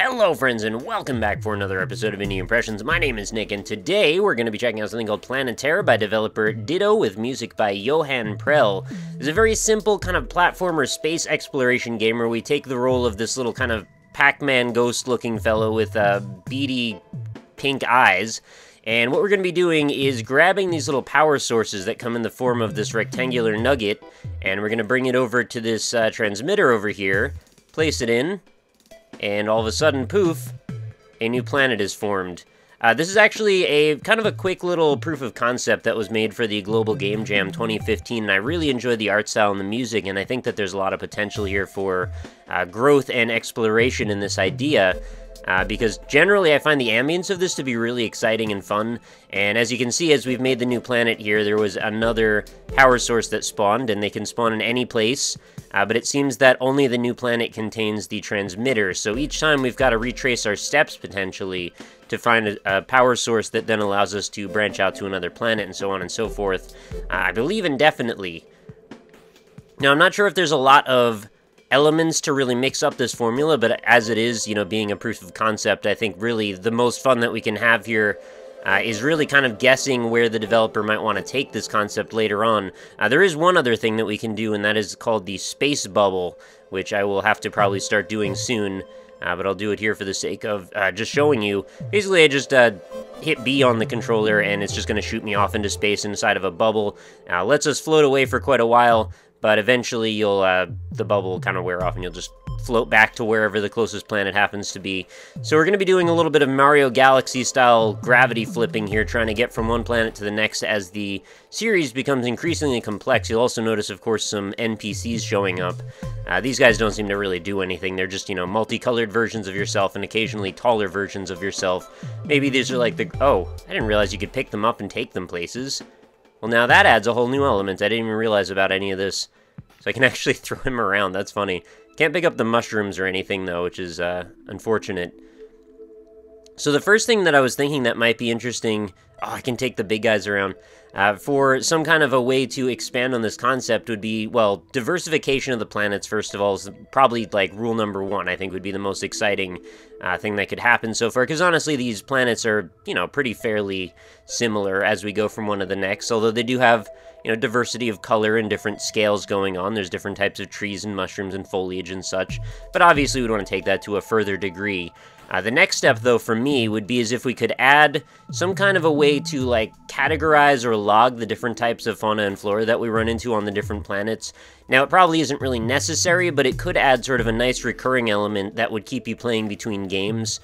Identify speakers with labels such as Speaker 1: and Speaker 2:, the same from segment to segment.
Speaker 1: Hello friends and welcome back for another episode of Indie Impressions. My name is Nick and today we're going to be checking out something called Planeterra by developer Ditto with music by Johan Prell. It's a very simple kind of platformer space exploration game where we take the role of this little kind of Pac-Man ghost looking fellow with beady pink eyes. And what we're going to be doing is grabbing these little power sources that come in the form of this rectangular nugget, and we're going to bring it over to this transmitter over here, place it in, and all of a sudden, poof, a new planet is formed. This is actually a kind of a quick little proof of concept that was made for the Global Game Jam 2015, and I really enjoyed the art style and the music, and I think that there's a lot of potential here for growth and exploration in this idea. Because generally I find the ambience of this to be really exciting and fun, and as you can see, as we've made the new planet here, there was another power source that spawned, and they can spawn in any place, but it seems that only the new planet contains the transmitter, so each time we've got to retrace our steps, potentially, to find a power source that then allows us to branch out to another planet, and so on and so forth, I believe indefinitely. Now, I'm not sure if there's a lot of elements to really mix up this formula, but as it is, you know, being a proof of concept, I think really the most fun that we can have here is really kind of guessing where the developer might want to take this concept later on. There is one other thing that we can do, and that is called the space bubble, which I will have to probably start doing soon, but I'll do it here for the sake of just showing you. Basically, I just hit B on the controller, and it's just going to shoot me off into space inside of a bubble. Lets us float away for quite a while, but eventually you'll, the bubble will kind of wear off and you'll just float back to wherever the closest planet happens to be. So we're going to be doing a little bit of Mario Galaxy style gravity flipping here, trying to get from one planet to the next as the series becomes increasingly complex. You'll also notice, of course, some NPCs showing up. These guys don't seem to really do anything. They're just, you know, multicolored versions of yourself and occasionally taller versions of yourself. Maybe these are like the... Oh, I didn't realize you could pick them up and take them places. Well, now that adds a whole new element. I didn't even realize about any of this. So I can actually throw him around. That's funny. Can't pick up the mushrooms or anything, though, which is unfortunate. So the first thing that I was thinking that might be interesting... Oh, I can take the big guys around. For some kind of a way to expand on this concept would be, well, diversification of the planets, first of all, is probably, like, rule number one, I think would be the most exciting thing that could happen so far. Because, honestly, these planets are, you know, pretty fairly similar as we go from one to the next. Although they do have, you know, diversity of color and different scales going on. There's different types of trees and mushrooms and foliage and such. But obviously, we'd want to take that to a further degree. The next step, though, for me, would be as if we could add some kind of a way to, like, categorize or log the different types of fauna and flora that we run into on the different planets. Now, it probably isn't really necessary, but it could add sort of a nice recurring element that would keep you playing between games.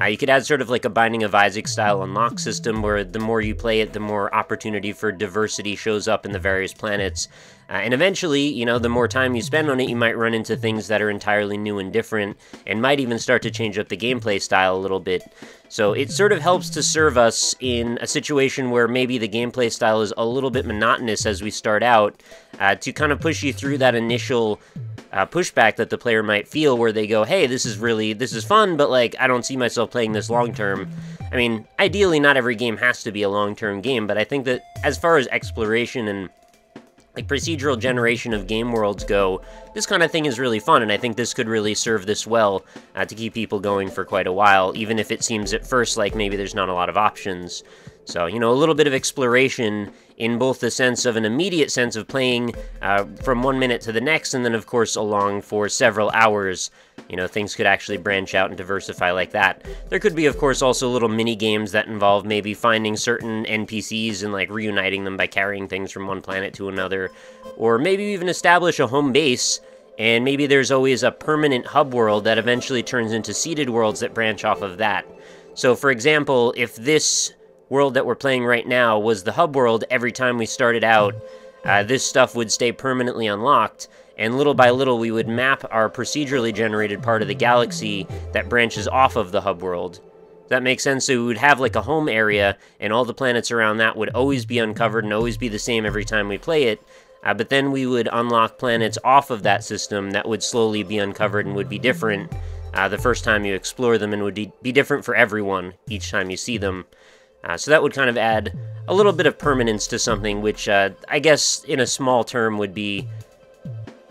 Speaker 1: You could add sort of like a Binding of Isaac style unlock system where the more you play it, the more opportunity for diversity shows up in the various planets. And eventually, you know, the more time you spend on it, you might run into things that are entirely new and different, and might even start to change up the gameplay style a little bit. So it sort of helps to serve us in a situation where maybe the gameplay style is a little bit monotonous as we start out, to kind of push you through that initial pushback that the player might feel, where they go, hey, this is fun, but, like, I don't see myself playing this long-term. I mean, ideally, not every game has to be a long-term game, but I think that as far as exploration and, like, procedural generation of game worlds go, this kind of thing is really fun, and I think this could really serve this well to keep people going for quite a while, even if it seems at first like maybe there's not a lot of options. So, you know, a little bit of exploration in both the sense of an immediate sense of playing from 1 minute to the next, and then, of course, along for several hours. You know, things could actually branch out and diversify like that. There could be, of course, also little mini-games that involve maybe finding certain NPCs and, like, reuniting them by carrying things from one planet to another. Or maybe even establish a home base, and maybe there's always a permanent hub world that eventually turns into seeded worlds that branch off of that. So, for example, if this world that we're playing right now was the hub world every time we started out, this stuff would stay permanently unlocked, and little by little we would map our procedurally generated part of the galaxy that branches off of the hub world. Does that make sense? So we would have like a home area, and all the planets around that would always be uncovered and always be the same every time we play it, but then we would unlock planets off of that system that would slowly be uncovered and would be different the first time you explore them, and would be different for everyone each time you see them. So that would kind of add a little bit of permanence to something, which I guess in a small term would be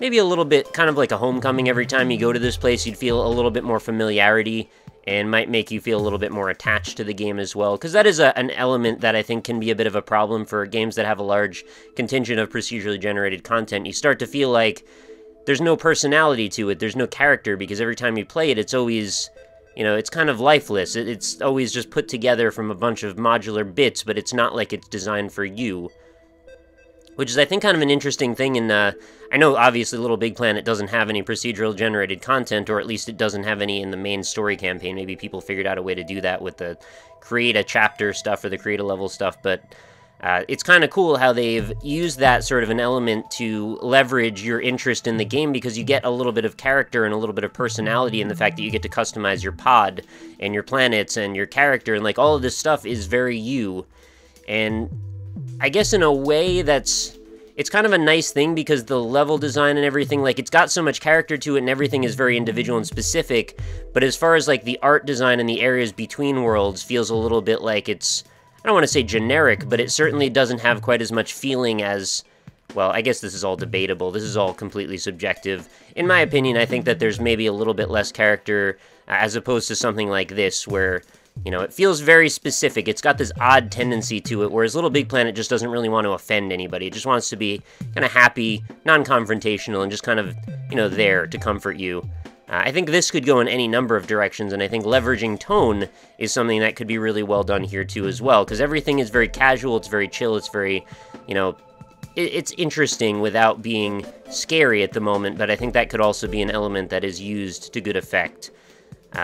Speaker 1: maybe a little bit kind of like a homecoming. Every time you go to this place, you'd feel a little bit more familiarity and might make you feel a little bit more attached to the game as well, because that is an element that I think can be a bit of a problem for games that have a large contingent of procedurally generated content. You start to feel like there's no personality to it, there's no character, because every time you play it, it's always, you know, it's kind of lifeless. It's always just put together from a bunch of modular bits, but it's not like it's designed for you. Which is, I think, kind of an interesting thing, and I know, obviously, Little Big Planet doesn't have any procedural generated content, or at least it doesn't have any in the main story campaign. Maybe people figured out a way to do that with the create a chapter stuff or the create a level stuff, but it's kind of cool how they've used that sort of an element to leverage your interest in the game, because you get a little bit of character and a little bit of personality in the fact that you get to customize your pod and your planets and your character, and like all of this stuff is very you. And I guess in a way it's kind of a nice thing, because the level design and everything, like, it's got so much character to it and everything is very individual and specific, but as far as like the art design and the areas between worlds feels a little bit like it's, I don't want to say generic, but it certainly doesn't have quite as much feeling as, well, I guess this is all debatable. This is all completely subjective. In my opinion, I think that there's maybe a little bit less character as opposed to something like this, where, you know, it feels very specific. It's got this odd tendency to it, whereas Little Big Planet just doesn't really want to offend anybody. It just wants to be kind of happy, non-confrontational, and just kind of, you know, there to comfort you. I think this could go in any number of directions, and I think leveraging tone is something that could be really well done here too as well, because everything is very casual, it's very chill, it's very, you know, it's interesting without being scary at the moment, but I think that could also be an element that is used to good effect.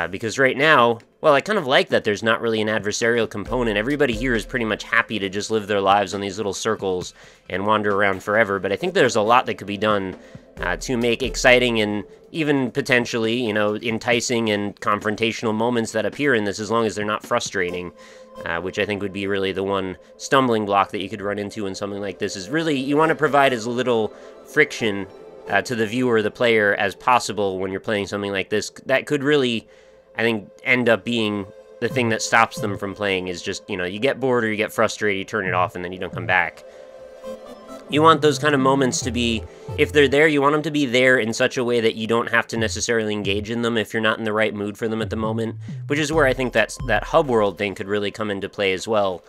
Speaker 1: Because right now, well, I kind of like that there's not really an adversarial component. Everybody here is pretty much happy to just live their lives on these little circles and wander around forever, but I think there's a lot that could be done to make exciting and even potentially, you know, enticing and confrontational moments that appear in this, as long as they're not frustrating, which I think would be really the one stumbling block that you could run into in something like this, is really, you want to provide as little friction to the viewer or the player as possible when you're playing something like this. That could really, I think, end up being the thing that stops them from playing, is just, you know, you get bored or you get frustrated, you turn it off, and then you don't come back. You want those kind of moments to be, if they're there, you want them to be there in such a way that you don't have to necessarily engage in them if you're not in the right mood for them at the moment, which is where I think that hub world thing could really come into play as well.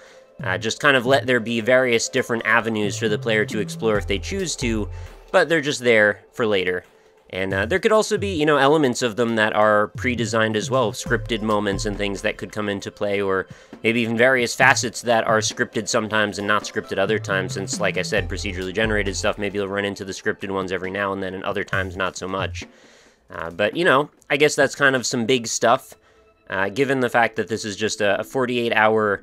Speaker 1: Just kind of let there be various different avenues for the player to explore if they choose to, but they're just there for later. And there could also be, you know, elements of them that are pre-designed as well, scripted moments and things that could come into play, or maybe even various facets that are scripted sometimes and not scripted other times, since, like I said, procedurally generated stuff, maybe you'll run into the scripted ones every now and then, and other times not so much. But, you know, I guess that's kind of some big stuff. Given the fact that this is just a 48-hour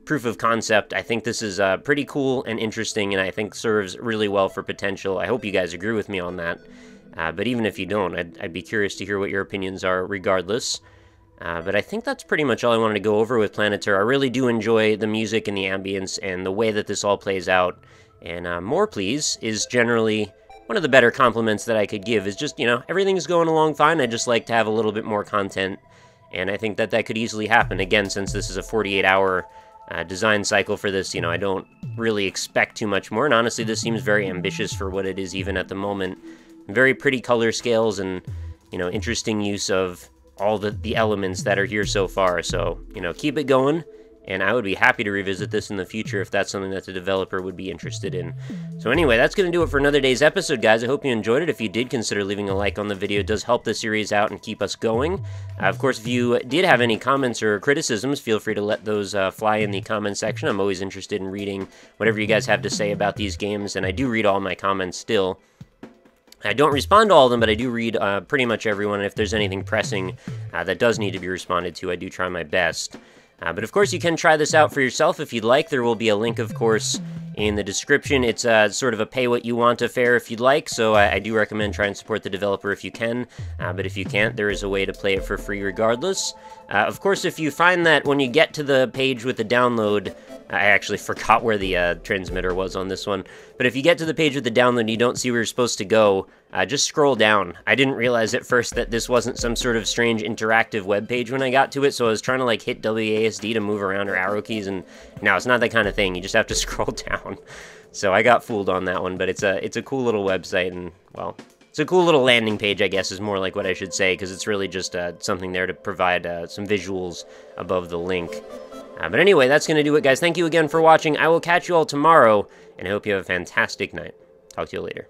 Speaker 1: proof of concept, I think this is pretty cool and interesting, and I think serves really well for potential. I hope you guys agree with me on that. But even if you don't, I'd be curious to hear what your opinions are regardless. But I think that's pretty much all I wanted to go over with Planeterra. I really do enjoy the music and the ambience and the way that this all plays out. And more please is generally one of the better compliments that I could give, is just, you know, everything's going along fine. I just like to have a little bit more content. And I think that that could easily happen. Again, since this is a 48-hour design cycle for this, you know, I don't really expect too much more. And honestly, this seems very ambitious for what it is even at the moment. Very pretty color scales and, you know, interesting use of all the elements that are here so far. So, you know, keep it going, and I would be happy to revisit this in the future if that's something that the developer would be interested in. So anyway, that's going to do it for another day's episode, guys. I hope you enjoyed it. If you did, consider leaving a like on the video. It does help the series out and keep us going. Of course, if you did have any comments or criticisms, feel free to let those fly in the comment section. I'm always interested in reading whatever you guys have to say about these games, and I do read all my comments still. I don't respond to all of them, but I do read pretty much everyone, and if there's anything pressing that does need to be responded to, I do try my best. But of course, you can try this out for yourself if you'd like. There will be a link, of course, in the description. It's sort of a pay-what-you-want affair if you'd like, so I do recommend trying to support the developer if you can. But if you can't, there is a way to play it for free regardless. Of course, if you find that when you get to the page with the download, I actually forgot where the transmitter was on this one, but if you get to the page with the download and you don't see where you're supposed to go, just scroll down. I didn't realize at first that this wasn't some sort of strange interactive web page when I got to it, so I was trying to like hit WASD to move around, or arrow keys, and no, it's not that kind of thing. You just have to scroll down. So I got fooled on that one, but it's a cool little website, and well, It's a cool little landing page, I guess, is more like what I should say, because it's really just something there to provide some visuals above the link. But anyway, that's going to do it, guys. Thank you again for watching. I will catch you all tomorrow, and I hope you have a fantastic night. Talk to you later.